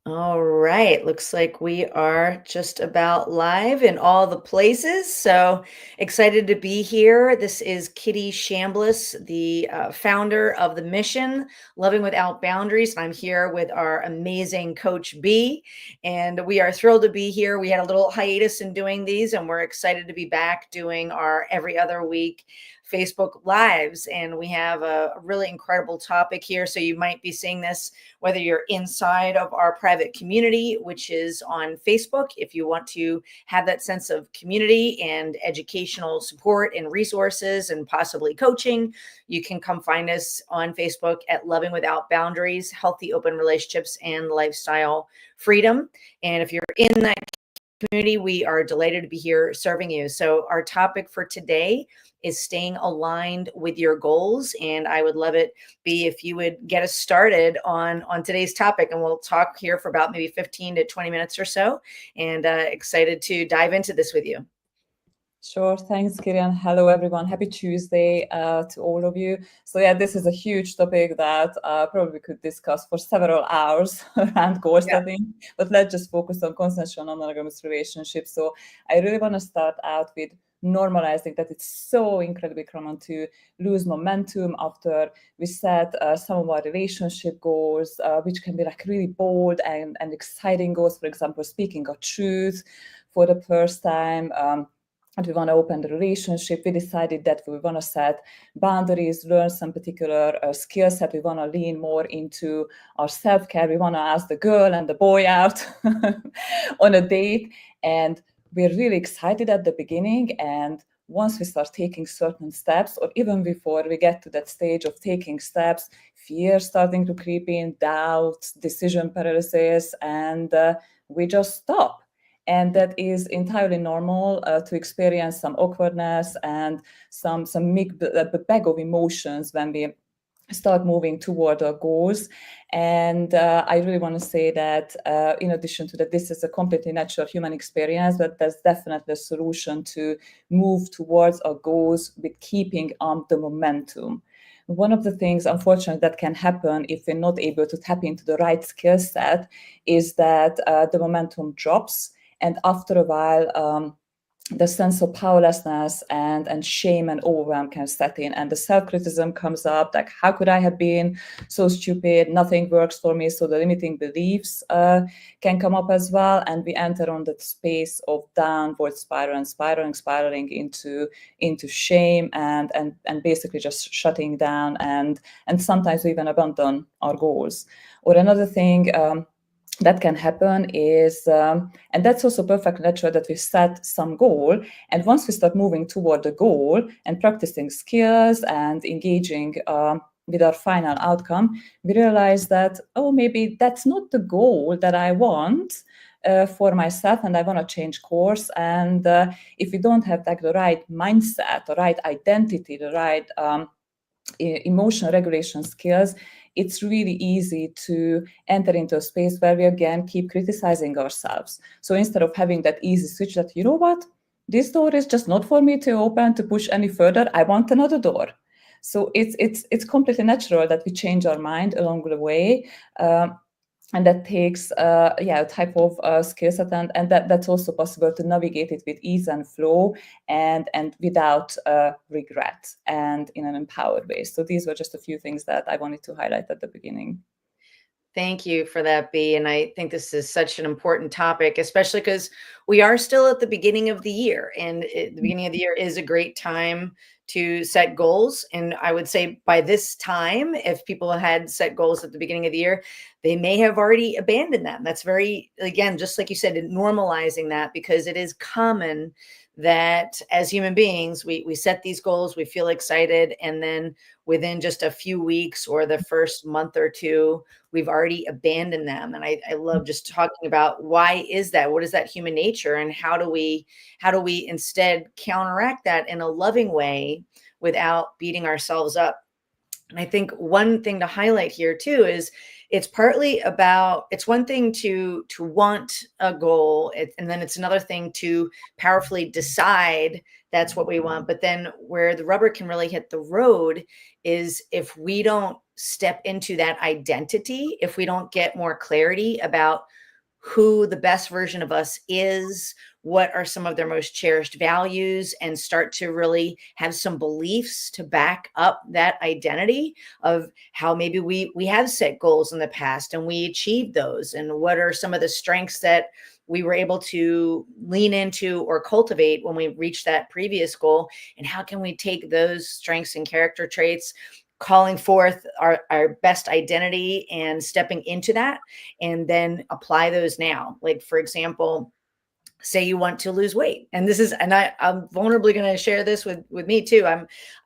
All right. Looks like we are just about live in all the places. So excited to be here. This is Kitty Shambliss, the founder of the mission, Loving Without Boundaries. And I'm here with our amazing Coach B. And we are thrilled to be here. We had a little hiatus in doing these, and we're excited to be back doing our every other week Facebook Lives. And we have a really incredible topic here. So you might be seeing this whether you're inside of our private community, which is on Facebook. If you want to have that sense of community and educational support and resources and possibly coaching, you can come find us on Facebook at Loving Without Boundaries, Healthy Open Relationships and Lifestyle Freedom. And if you're in that community, we are delighted to be here serving you. So our topic for today is staying aligned with your goals. And I would love it, B, if you would get us started on today's topic. And we'll talk here for about maybe 15 to 20 minutes or so. And excited to dive into this with you. Sure. Thanks, Kirian. Hello, everyone. Happy Tuesday to all of you. So yeah, this is a huge topic that probably we could discuss for several hours around goal setting, but let's just focus on consensual non-monogamous relationships. So I really want to start out with normalizing that it's so incredibly common to lose momentum after we set some of our relationship goals, which can be like really bold and exciting goals. For example, speaking our truth for the first time, and we want to open the relationship. We decided that we want to set boundaries, learn some particular skill set. We want to lean more into our self-care. We want to ask the girl and the boy out on a date. And we're really excited at the beginning. And once we start taking certain steps, or even before we get to that stage of taking steps, fear starting to creep in, doubt, decision paralysis, and we just stop. And that is entirely normal to experience some awkwardness and some bag of emotions when we start moving toward our goals. And I really want to say that in addition to that, this is a completely natural human experience, but there's definitely a solution to move towards our goals with keeping the momentum. One of the things, unfortunately, that can happen if we're not able to tap into the right skill set is that the momentum drops. And after a while, the sense of powerlessness and shame and overwhelm can set in, and the self-criticism comes up, like, how could I have been so stupid? Nothing works for me. So the limiting beliefs can come up as well, and we enter on that space of downward spiral and spiraling into shame and basically just shutting down, and sometimes we even abandon our goals. Or another thing that can happen is, and that's also perfectly natural, that we set some goal. And once we start moving toward the goal and practicing skills and engaging with our final outcome, we realize that, oh, maybe that's not the goal that I want for myself, and I want to change course. And if we don't have like the right mindset, the right identity, the right emotional regulation skills, it's really easy to enter into a space where we again keep criticizing ourselves. So instead of having that easy switch that, you know what, this door is just not for me to open, to push any further, I want another door. So it's completely natural that we change our mind along the way. And that takes a type of skill set, and that's also possible to navigate it with ease and flow, and without regret, and in an empowered way. So these were just a few things that I wanted to highlight at the beginning. Thank you for that, B. And I think this is such an important topic, especially because we are still at the beginning of the year. And the beginning of the year is a great time to set goals. And I would say by this time, if people had set goals at the beginning of the year, they may have already abandoned them. That's very, again, just like you said, normalizing that, because it is common that as human beings, we set these goals, we feel excited, and then within just a few weeks or the first month or two, we've already abandoned them. And I love just talking about, why is that? What is that human nature? And how do we instead counteract that in a loving way without beating ourselves up? And I think one thing to highlight here too is it's partly about, it's one thing to want a goal, and then it's another thing to powerfully decide that's what we want. But then where the rubber can really hit the road is if we don't step into that identity if we don't get more clarity about who the best version of us is, what are some of their most cherished values, and start to really have some beliefs to back up that identity of how maybe we have set goals in the past and we achieved those, and what are some of the strengths that we were able to lean into or cultivate when we reached that previous goal, and how can we take those strengths and character traits, calling forth our best identity and stepping into that, and then apply those now. Like, for example, say you want to lose weight, and this is, and I'm vulnerably going to share this with me too.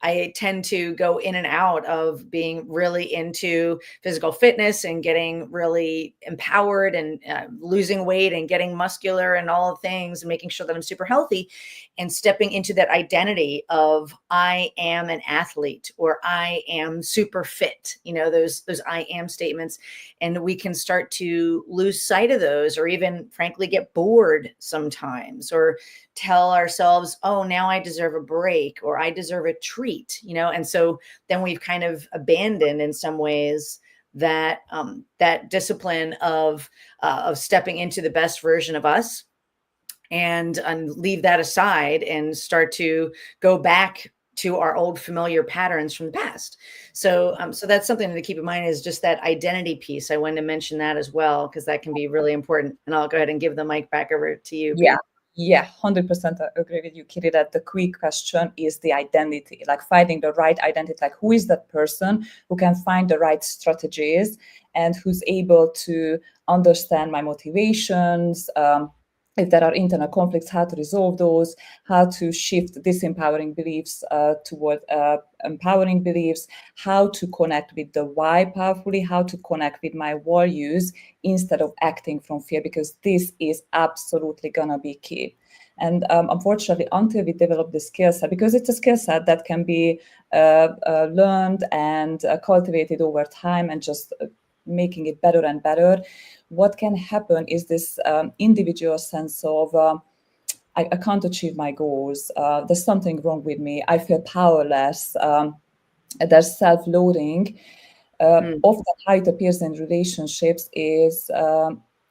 I tend to go in and out of being really into physical fitness and getting really empowered, and losing weight and getting muscular and all the things, and making sure that I'm super healthy, and stepping into that identity of I am an athlete, or I am super fit, those I am statements. And we can start to lose sight of those, or even frankly get bored sometimes, or tell ourselves, oh, now I deserve a break, or I deserve a treat, and so then we've kind of abandoned in some ways that that discipline of stepping into the best version of us, and leave that aside and start to go back to our old familiar patterns from the past. So that's something to keep in mind, is just that identity piece. I wanted to mention that as well, because that can be really important. And I'll go ahead and give the mic back over to you. Yeah. Yeah, 100% agree with you, Kitty, that the key question is the identity, like finding the right identity, like who is that person who can find the right strategies and who's able to understand my motivations, if there are internal conflicts, how to resolve those, how to shift disempowering beliefs toward empowering beliefs, how to connect with the why powerfully, how to connect with my values instead of acting from fear, because this is absolutely gonna be key. And unfortunately, until we develop the skill set, because it's a skill set that can be learned and cultivated over time, and just making it better and better, what can happen is this individual sense of I can't achieve my goals. There's something wrong with me. I feel powerless. There's self-loathing. Often how it appears in relationships is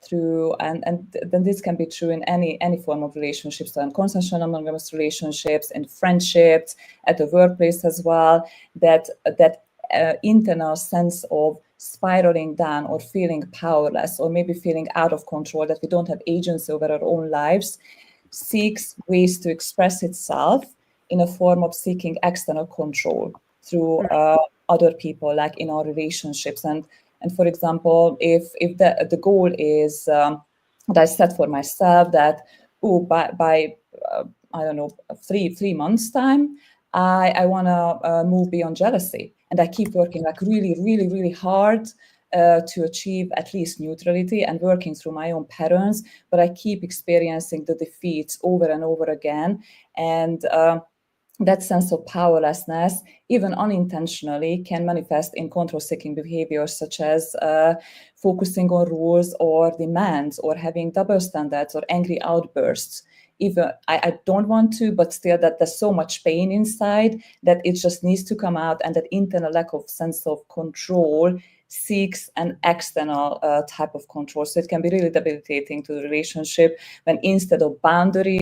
through, and then this can be true in any form of relationships, so in consensual monogamous relationships, in friendships, at the workplace as well, that internal sense of spiraling down, or feeling powerless, or maybe feeling out of control, that we don't have agency over our own lives, seeks ways to express itself in a form of seeking external control through other people, like in our relationships. And for example, if the goal is that I set for myself that by I don't know, three months time, I want to move beyond jealousy, and I keep working like really, really, really hard to achieve at least neutrality and working through my own patterns, but I keep experiencing the defeats over and over again. And that sense of powerlessness, even unintentionally, can manifest in control-seeking behaviors, such as focusing on rules or demands, or having double standards or angry outbursts. Even I don't want to, but still that there's so much pain inside that it just needs to come out, and that internal lack of sense of control seeks an external type of control. So it can be really debilitating to the relationship, when instead of boundaries,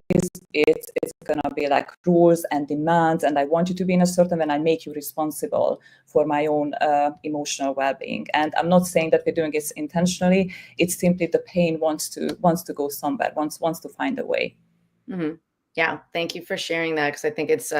it's gonna be like rules and demands, and I want you to be in a certain way, and I make you responsible for my own emotional well-being. And I'm not saying that we're doing it intentionally. It's simply the pain wants to go somewhere, wants to find a way. Mm-hmm. Yeah, thank you for sharing that, because I think it's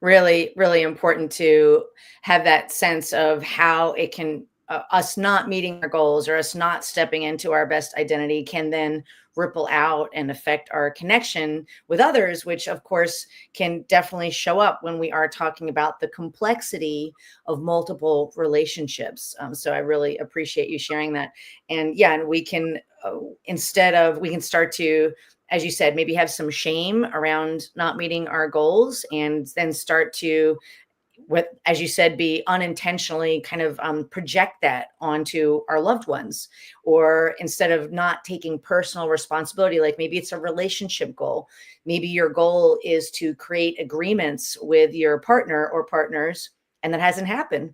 really, really important to have that sense of how it can, us not meeting our goals, or us not stepping into our best identity, can then ripple out and affect our connection with others, which of course can definitely show up when we are talking about the complexity of multiple relationships. So I really appreciate you sharing that. And yeah, and we can, we can start to, as you said, maybe have some shame around not meeting our goals, and then start to, as you said, be unintentionally kind of project that onto our loved ones. Or instead of not taking personal responsibility, like maybe it's a relationship goal. Maybe your goal is to create agreements with your partner or partners, and that hasn't happened.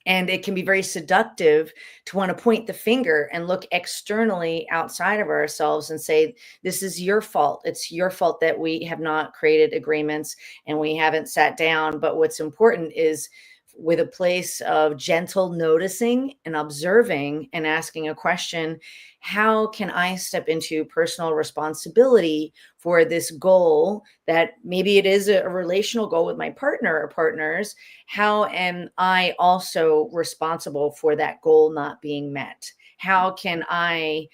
And it can be very seductive to want to point the finger and look externally outside of ourselves and say, this is your fault. It's your fault that we have not created agreements and we haven't sat down. But what's important is, with a place of gentle noticing and observing and asking a question, how can I step into personal responsibility for this goal that maybe it is a relational goal with my partner or partners? How am I also responsible for that goal not being met? How can I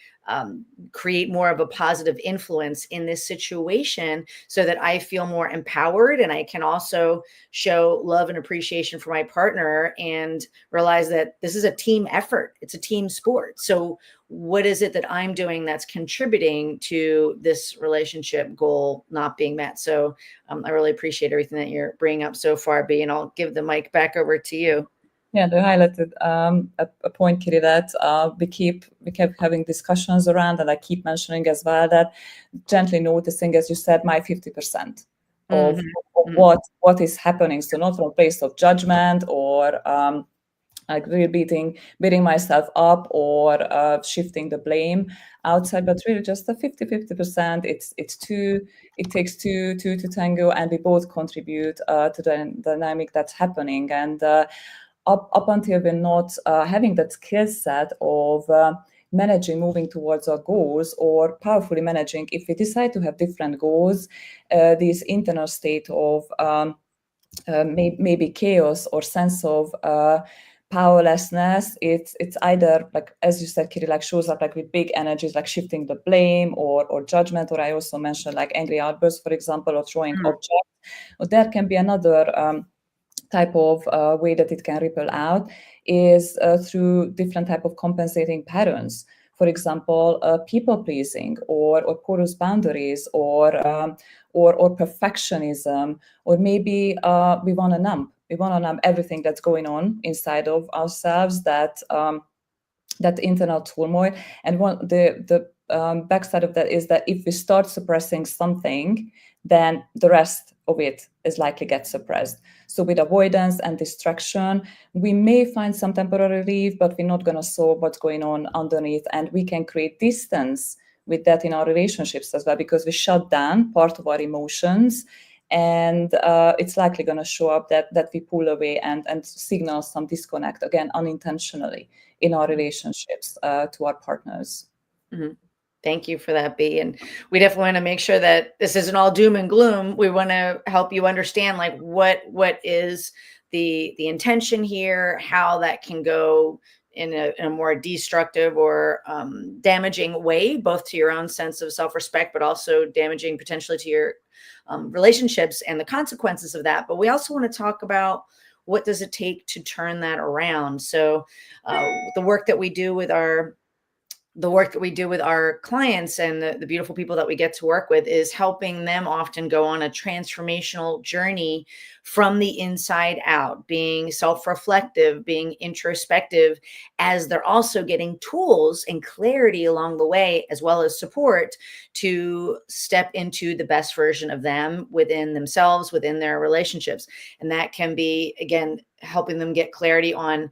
create more of a positive influence in this situation so that I feel more empowered, and I can also show love and appreciation for my partner and realize that this is a team effort. It's a team sport. So what is it that I'm doing that's contributing to this relationship goal not being met? So I really appreciate everything that you're bringing up so far, B, and I'll give the mic back over to you. Yeah, they highlighted a point, Kiri, that we kept having discussions around, and I keep mentioning as well that gently noticing, as you said, my 50% of what is happening. So not from a place of judgment or like really beating myself up or shifting the blame outside, but really just a 50-50%. It takes two to tango, and we both contribute to the dynamic that's happening. And up until we're not having that skill set of managing, moving towards our goals, or powerfully managing, if we decide to have different goals, this internal state of maybe chaos or sense of powerlessness, it's either, like as you said, Kiri, like shows up like with big energies, like shifting the blame or judgment, or I also mentioned like angry outbursts, for example, or throwing objects. Or there can be another type of way that it can ripple out is through different type of compensating patterns. For example, people pleasing or porous boundaries or perfectionism, or maybe we want to numb everything that's going on inside of ourselves, that internal turmoil. And the backside of that is that if we start suppressing something, then the rest of it is likely get suppressed. So with avoidance and distraction, we may find some temporary relief, but we're not going to solve what's going on underneath. And we can create distance with that in our relationships as well, because we shut down part of our emotions, and it's likely going to show up that we pull away and signal some disconnect, again, unintentionally in our relationships to our partners. Mm-hmm. Thank you for that, B. And we definitely want to make sure that this isn't all doom and gloom. We want to help you understand like what is the intention here, how that can go in a more destructive or damaging way, both to your own sense of self-respect, but also damaging potentially to your relationships and the consequences of that. But we also want to talk about what does it take to turn that around. So the work that we do with our clients and the beautiful people that we get to work with is helping them often go on a transformational journey from the inside out, being self-reflective, being introspective, as they're also getting tools and clarity along the way, as well as support to step into the best version of them within themselves, within their relationships. And that can be, again, helping them get clarity on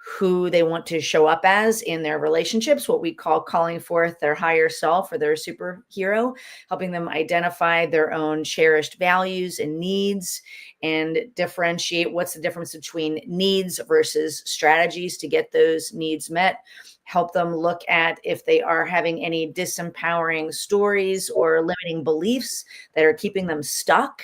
who they want to show up as in their relationships, what we call calling forth their higher self or their superhero, helping them identify their own cherished values and needs and differentiate what's the difference between needs versus strategies to get those needs met. Help them look at if they are having any disempowering stories or limiting beliefs that are keeping them stuck.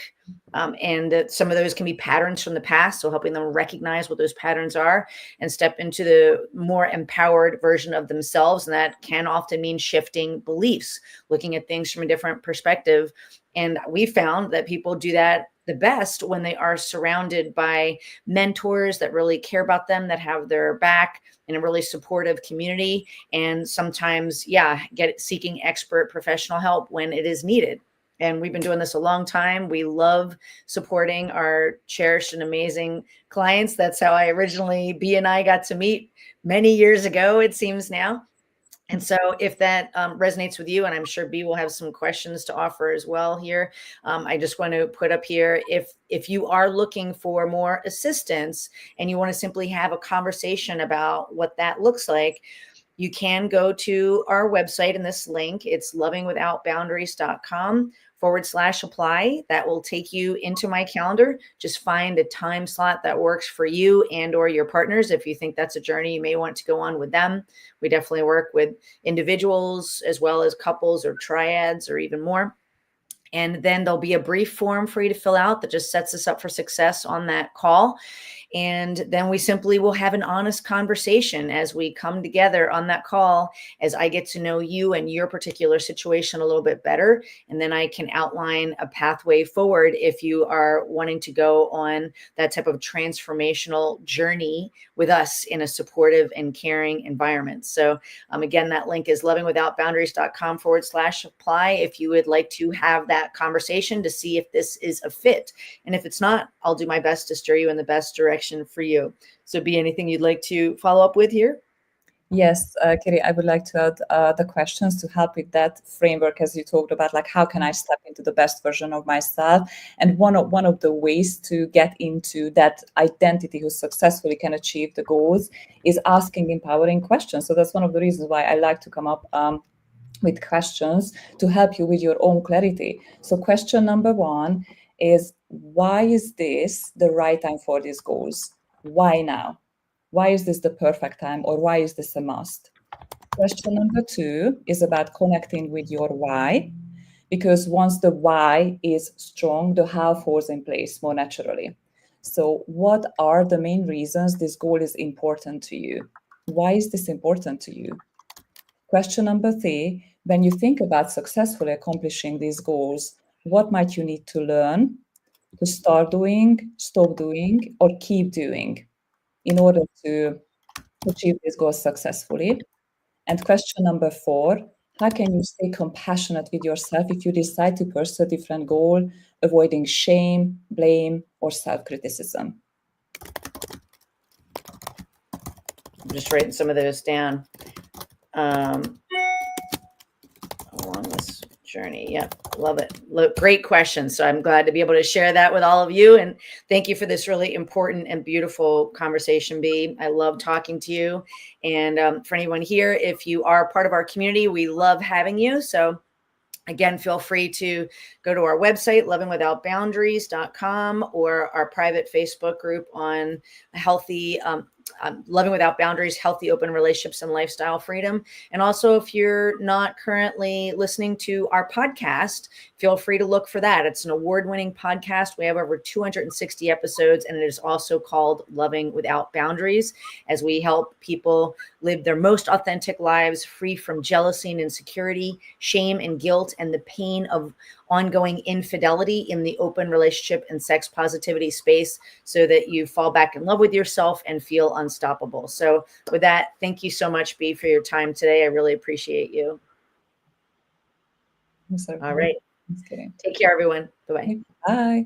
And some of those can be patterns from the past. So helping them recognize what those patterns are and step into the more empowered version of themselves. And that can often mean shifting beliefs, looking at things from a different perspective. And we found that people do that the best when they are surrounded by mentors that really care about them, that have their back, in a really supportive community. And sometimes, seeking expert professional help when it is needed. And we've been doing this a long time. We love supporting our cherished and amazing clients. That's how B and I got to meet many years ago, it seems now. And so if that resonates with you, and I'm sure B will have some questions to offer as well here, I just want to put up here, if you are looking for more assistance and you want to simply have a conversation about what that looks like, you can go to our website in this link. It's lovingwithoutboundaries.com/apply. That will take you into my calendar. Just find a time slot that works for you and or your partners. If you think that's a journey you may want to go on with them, we definitely work with individuals as well as couples or triads or even more. And then there'll be a brief form for you to fill out that just sets us up for success on that call. And then we simply will have an honest conversation as we come together on that call, as I get to know you and your particular situation a little bit better. And then I can outline a pathway forward if you are wanting to go on that type of transformational journey with us in a supportive and caring environment. So again, that link is lovingwithoutboundaries.com/apply if you would like to have that conversation to see if this is a fit. And if it's not, I'll do my best to steer you in the best direction for you. So be anything you'd like to follow up with here? Yes, Kitty, I would like to add the questions to help with that framework, as you talked about, like how can I step into the best version of myself? And one of the ways to get into that identity who successfully can achieve the goals is asking empowering questions. So that's one of the reasons why I like to come up with questions to help you with your own clarity. So question number 1 is, why is this the right time for these goals? Why now? Why is this the perfect time, or why is this a must? Question number 2 is about connecting with your why, because once the why is strong, the how falls in place more naturally. So what are the main reasons this goal is important to you? Why is this important to you? Question number 3, when you think about successfully accomplishing these goals, what might you need to learn, to start doing, stop doing, or keep doing in order to achieve these goals successfully? And question number 4, how can you stay compassionate with yourself if you decide to pursue a different goal, avoiding shame, blame, or self-criticism? I'm just writing some of those down. Along this journey. Yep. Love it. Great questions. So I'm glad to be able to share that with all of you. And thank you for this really important and beautiful conversation, B. I love talking to you. And for anyone here, if you are part of our community, we love having you. So again, feel free to go to our website, lovingwithoutboundaries.com, or our private Facebook group on healthy, Loving Without Boundaries, Healthy Open Relationships and Lifestyle Freedom. And also, if you're not currently listening to our podcast, feel free to look for that. It's an award-winning podcast. We have over 260 episodes, and it is also called Loving Without Boundaries, as we help people live their most authentic lives, free from jealousy and insecurity, shame and guilt, and the pain of ongoing infidelity in the open relationship and sex positivity space, so that you fall back in love with yourself and feel unstoppable. So with that, thank you so much, B, for your time today. I really appreciate you. All right. Take care, everyone. Bye-bye. Bye.